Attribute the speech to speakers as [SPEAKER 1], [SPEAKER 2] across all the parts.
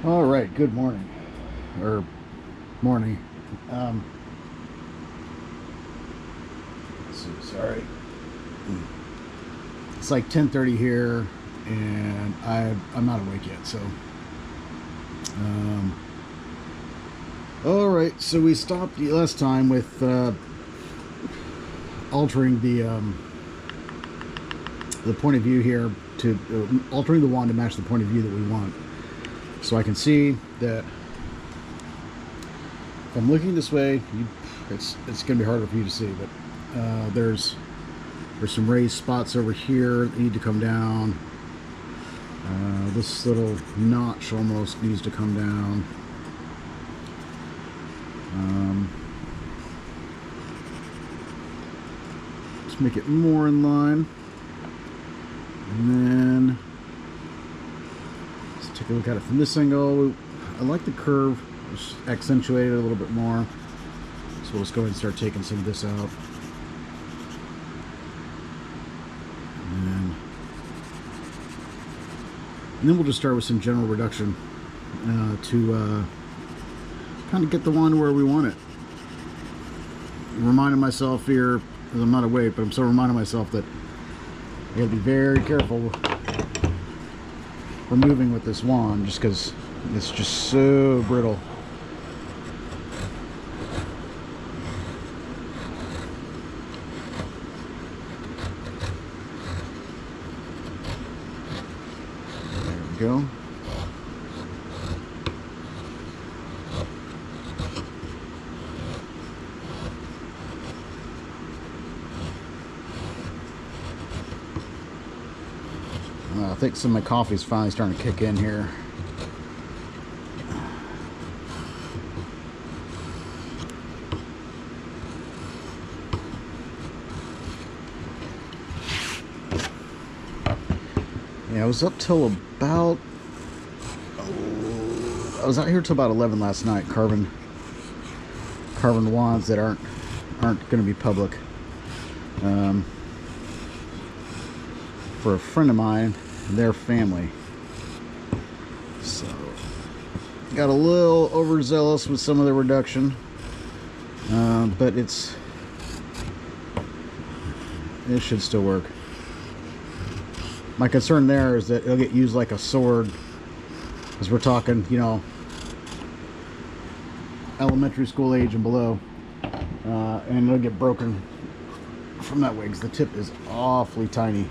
[SPEAKER 1] All right, good morning, or morning. Um, let's see, sorry. It's like 10:30 here, and I'm not awake yet. So, um, all right. So we stopped last time with altering the point of view here to altering the wand to match the point of view that we want. So I can see that if I'm looking this way, it's going to be harder for you to see, but there's some raised spots over here that need to come down. This little notch almost needs to come down. Let's make it more in line. And then let's take a look at it from this angle. I like the curve, just accentuate it a little bit more. So we'll just go ahead and start taking some of this out. And then we'll just start with some general reduction to kind of get the wand where we want it. Reminding myself here, because I'm not awake, but I'm still reminding myself that I gotta be very careful removing with this wand, just because it's just so brittle. There we go. I think some of my coffee's finally starting to kick in here. Yeah, I was up till about... I was out here till about 11 last night, carving wands that aren't going to be public. For a friend of mine and their family. So got a little overzealous with some of the reduction, but it should still work. My concern there is that it'll get used like a sword, as we're talking, you know, elementary school age and below, and it'll get broken from that way because the tip is awfully tiny.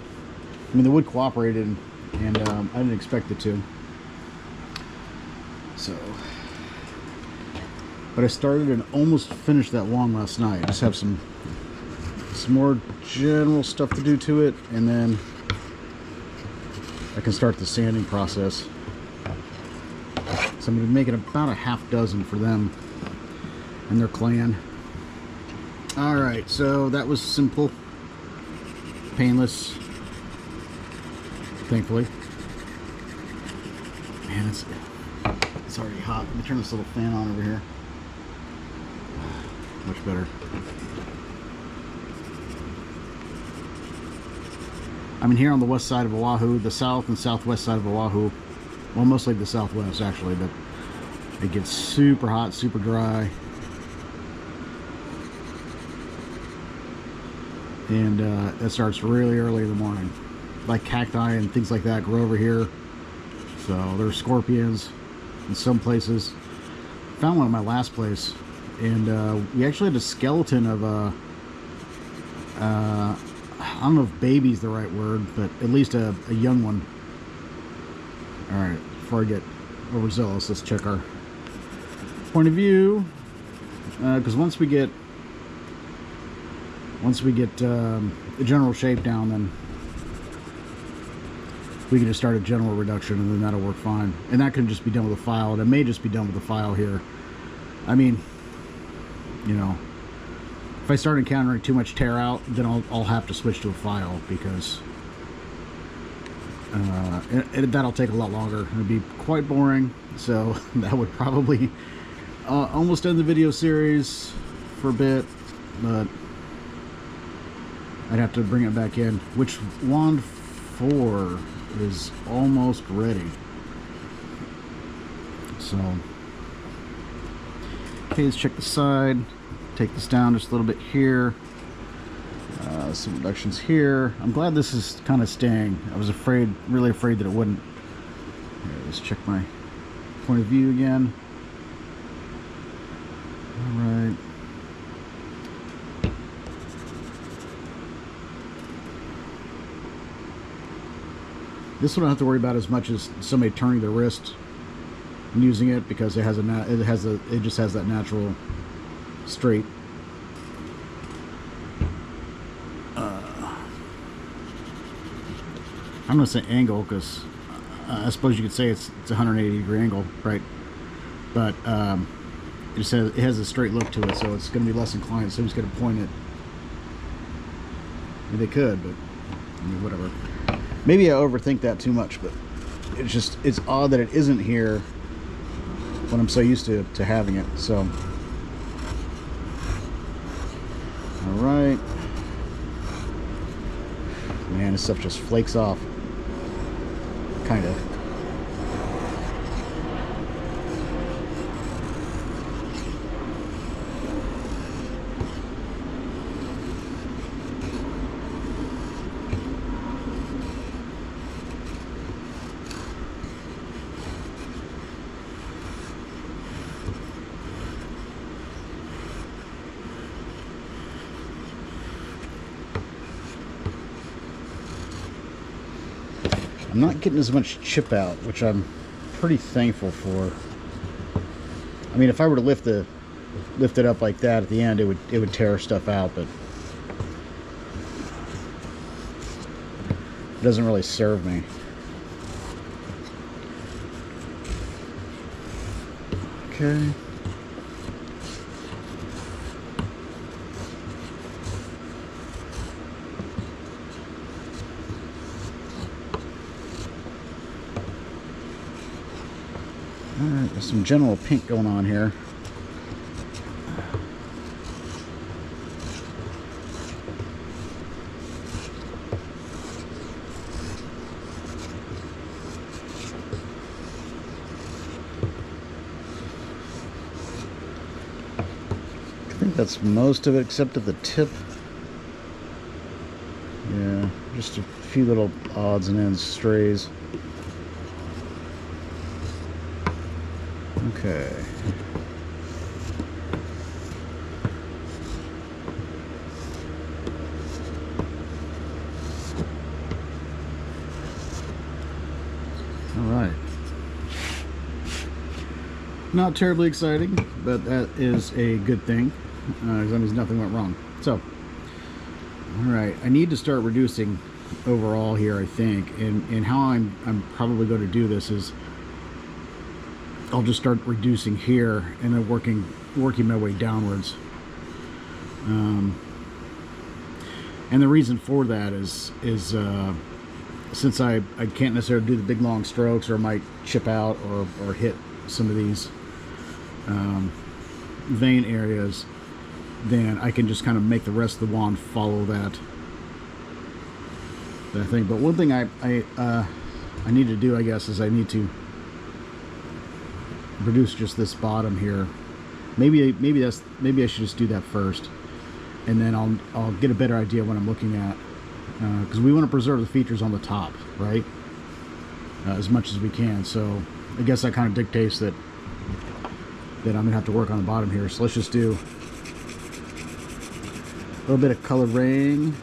[SPEAKER 1] I mean, the wood cooperated, and I didn't expect it to. So, but I started and almost finished that wand last night. I just have some more general stuff to do to it, and then I can start the sanding process. So I'm going to be making about a half dozen for them and their clan. All right, so that was simple, painless. Thankfully. Man, it's already hot. Let me turn this little fan on over here. Much better. I'm here on the west side of Oahu, the south and southwest side of Oahu. Well, mostly the southwest, actually, but it gets super hot, super dry. And it starts really early in the morning. Like cacti and things like that grow over here. So there's scorpions in some places. Found one at my last place, and we actually had a skeleton of I don't know if baby's the right word, but at least a young one. All right, before I get overzealous, let's check our point of view, because once we get the general shape down, then we can just start a general reduction, and then that'll work fine. And that can just be done with a file, and it may just be done with a file here. I mean, you know, if I start encountering too much tear out, then I'll have to switch to a file, because that'll take a lot longer. It'll be quite boring, so that would probably almost end the video series for a bit, but I'd have to bring it back in. Which wand 4 is almost ready. So, okay, let's check the side. Take this down just a little bit here. Some reductions here. I'm glad this is kind of staying. I was afraid, really afraid that it wouldn't. Here, let's check my point of view again. All right. This one I don't have to worry about as much as somebody turning their wrist and using it, because it just has that natural straight. I'm gonna say angle, because I suppose you could say it's a 180-degree angle, right? But it has a straight look to it, so it's gonna be less inclined. So who's gonna point it? I mean, they could, but I mean, whatever. Maybe I overthink that too much, but it's odd that it isn't here when I'm so used to having it. So, all right, man, this stuff just flakes off, kind of. I'm not getting as much chip out, which I'm pretty thankful for. I mean, if I were to lift it up like that at the end, it would tear stuff out, but it doesn't really serve me. Okay. Alright, there's some general pink going on here. I think that's most of it except at the tip. Yeah, just a few little odds and ends, strays. Okay. All right. Not terribly exciting, but that is a good thing, because that means nothing went wrong. So, all right, I need to start reducing overall here, I think, and how I'm probably going to do this is I'll just start reducing here and then working my way downwards. And the reason for that is since I can't necessarily do the big long strokes, or I might chip out or hit some of these vein areas, then I can just kind of make the rest of the wand follow that thing. But one thing I need to do, I guess, is I need to reduce just this bottom here. Maybe I should just do that first, and then I'll get a better idea what I'm looking at, because we want to preserve the features on the top, right, as much as we can. So I guess that kind of dictates that I'm gonna have to work on the bottom here. So let's just do a little bit of coloring.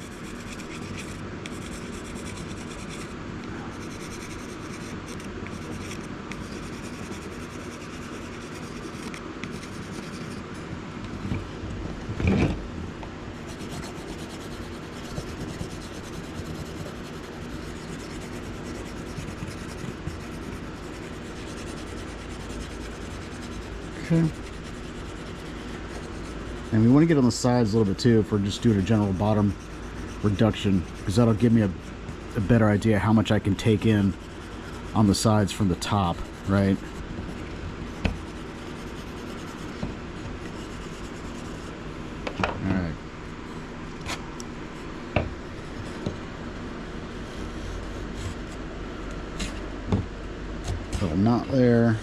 [SPEAKER 1] Okay. And we want to get on the sides a little bit too, if we're just doing a general bottom reduction, because that'll give me a better idea how much I can take in on the sides from the top, right? All right. Little knot there.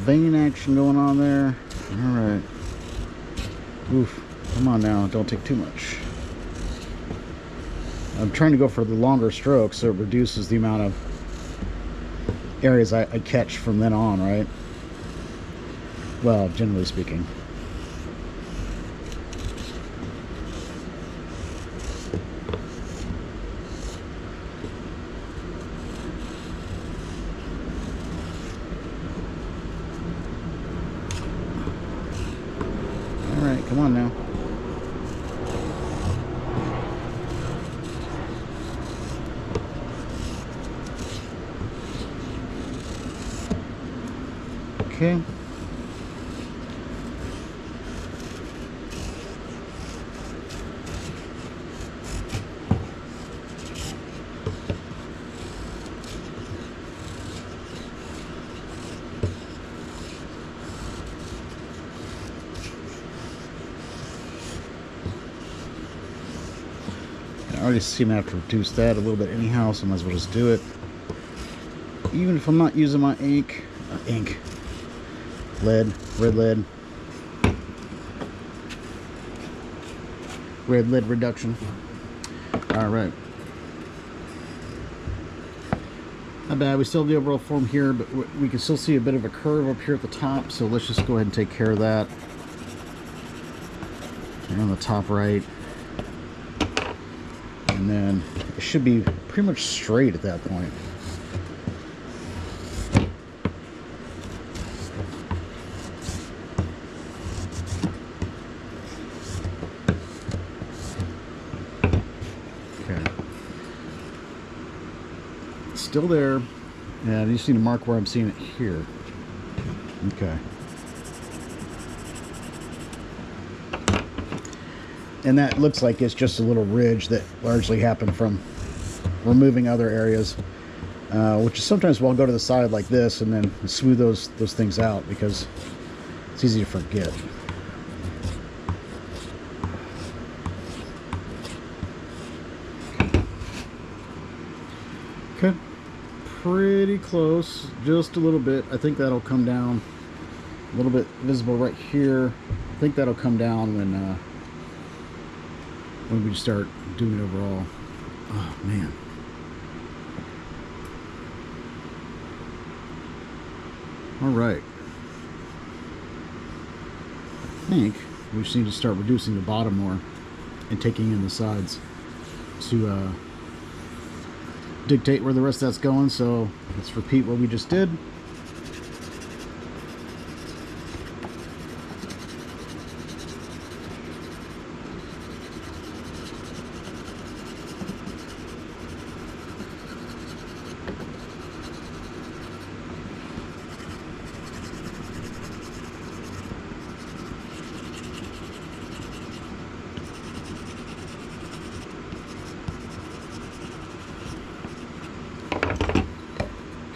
[SPEAKER 1] vein action going on there. Alright. Oof. Come on now, don't take too much. I'm trying to go for the longer strokes so it reduces the amount of areas I catch from then on, right? Well, generally speaking. Alright, come on now. Okay. I already seem to have to reduce that a little bit anyhow, so I might as well just do it. Even if I'm not using my red lead reduction. Alright. Not bad. We still have the overall form here, but we can still see a bit of a curve up here at the top, so let's just go ahead and take care of that. And on the top right. And then it should be pretty much straight at that point. Okay. Still there. And I just need to mark where I'm seeing it here. Okay. And that looks like it's just a little ridge that largely happened from removing other areas, which is sometimes we'll go to the side like this and then smooth those things out because it's easy to forget. Okay, pretty close, just a little bit. I think that'll come down a little bit visible right here. I think that'll come down when we start doing it overall. Oh man. All right. I think we just need to start reducing the bottom more and taking in the sides to dictate where the rest of that's going. So let's repeat what we just did.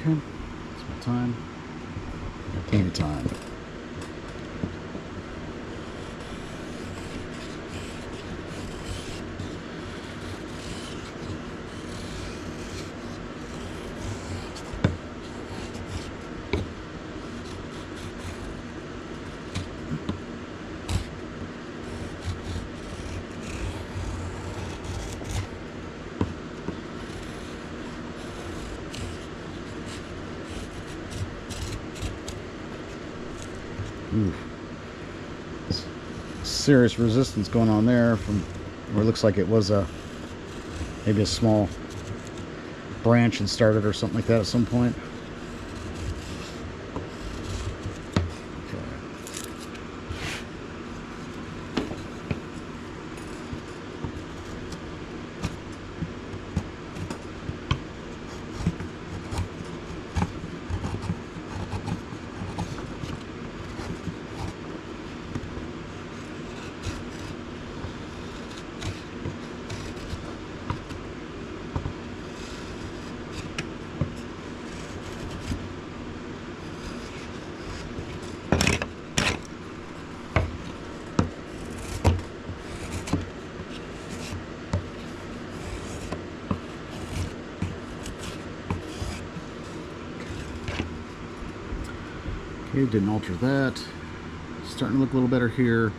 [SPEAKER 1] Okay, it's my time. Plenty of time. Oof. Serious resistance going on there from where it looks like it was maybe a small branch and started or something like that at some point. Okay, didn't alter that. Starting to look a little better here.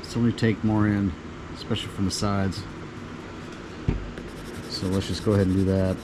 [SPEAKER 1] Still need to take more in, especially from the sides. So let's just go ahead and do that.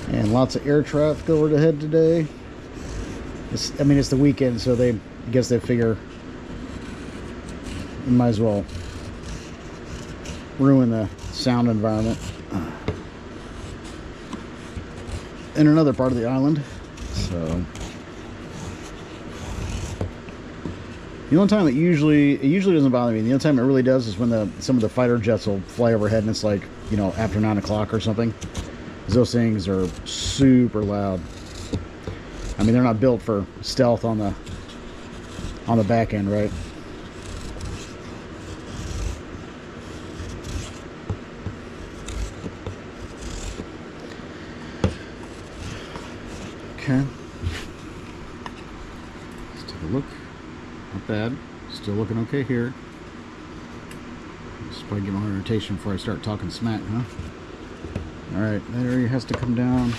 [SPEAKER 1] And lots of air traffic overhead today. I mean, it's the weekend, so I guess they figure you might as well ruin the sound environment in another part of the island. So the only time it usually doesn't bother me. The only time it really does is when some of the fighter jets will fly overhead, and it's like, you know, after 9 o'clock or something. Those things are super loud. I mean, they're not built for stealth on the back end, right? Okay. Let's take a look. Not bad. Still looking okay here. Just probably get my orientation before I start talking smack, huh? Alright, that area has to come down.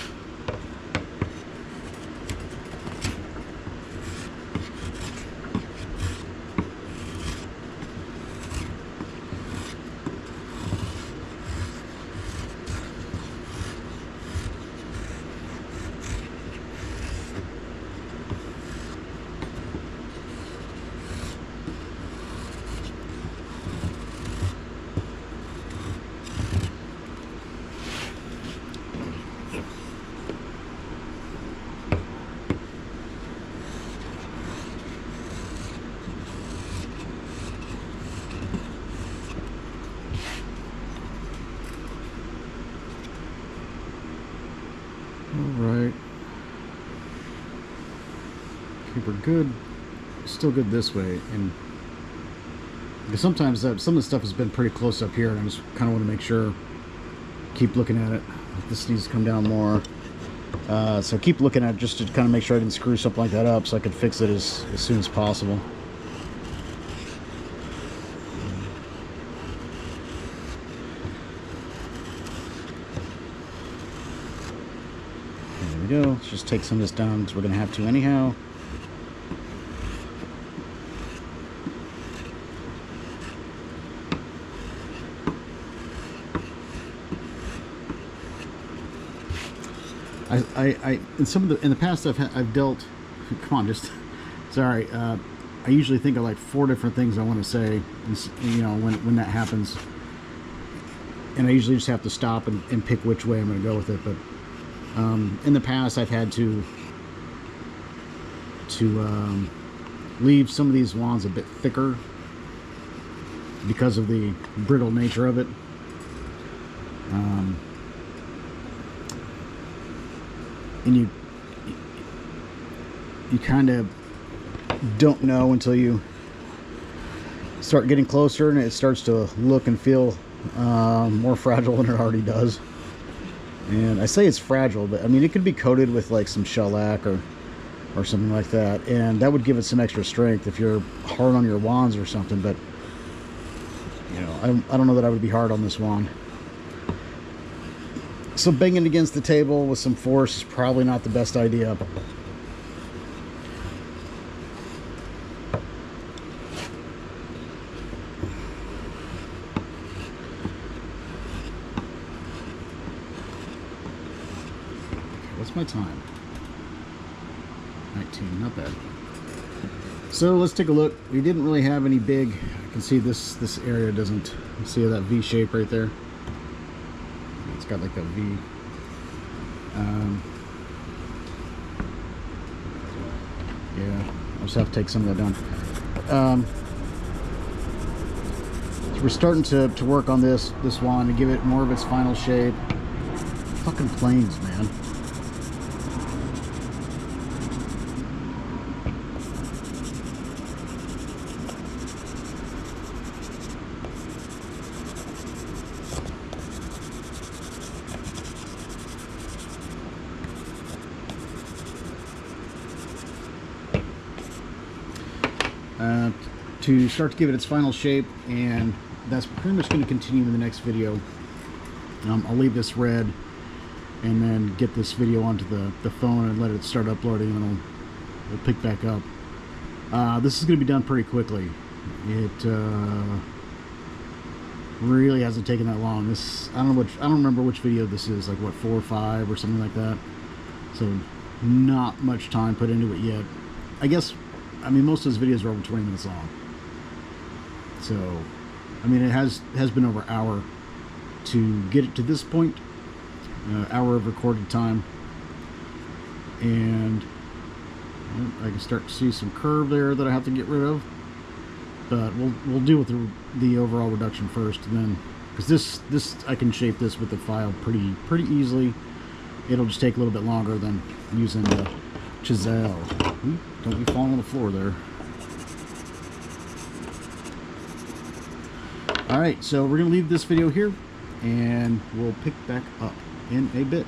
[SPEAKER 1] Alright. Okay, we're good. Still good this way. And because sometimes some of the stuff has been pretty close up here, and I just kind of want to make sure, keep looking at it. This needs to come down more. So keep looking at it just to kind of make sure I didn't screw something like that up, so I can fix it as soon as possible. There we go. Let's just take some of this down because we're going to have to anyhow. In the past I've dealt. Come on, just sorry. I usually think of like 4 different things I want to say, you know, when that happens, and I usually just have to stop and pick which way I'm going to go with it. But in the past I've had to leave some of these wands a bit thicker because of the brittle nature of it. And you kind of don't know until you start getting closer and it starts to look and feel more fragile than it already does. And I say it's fragile, but I mean, it could be coated with like some shellac or something like that, and that would give it some extra strength if you're hard on your wands or something. But you know, I don't know that I would be hard on this wand. So banging against the table with some force is probably not the best idea. What's my time? 19, not bad. So let's take a look. We didn't really have any big, I can see this area doesn't, see that V shape right there? It's got like a V. Yeah, I'll just have to take some of that down. So we're starting to work on this wand to give it more of its final shape. Fucking planes, man. to start to give it its final shape, and that's pretty much going to continue in the next video. I'll leave this red and then get this video onto the phone and let it start uploading, and it'll pick back up. This is going to be done pretty quickly. It really hasn't taken that long. This, I don't remember which video this is, like what, 4 or 5 or something like that. So not much time put into it yet. I guess, I mean, most of those videos are over 20 minutes long. So, I mean, it has been over an hour to get it to this point. Hour of recorded time. And I can start to see some curve there that I have to get rid of. But we'll deal with the overall reduction first, and then, because this I can shape this with the file pretty easily. It'll just take a little bit longer than using the chisel. Ooh, don't be falling on the floor there. Alright, so we're going to leave this video here, and we'll pick back up in a bit.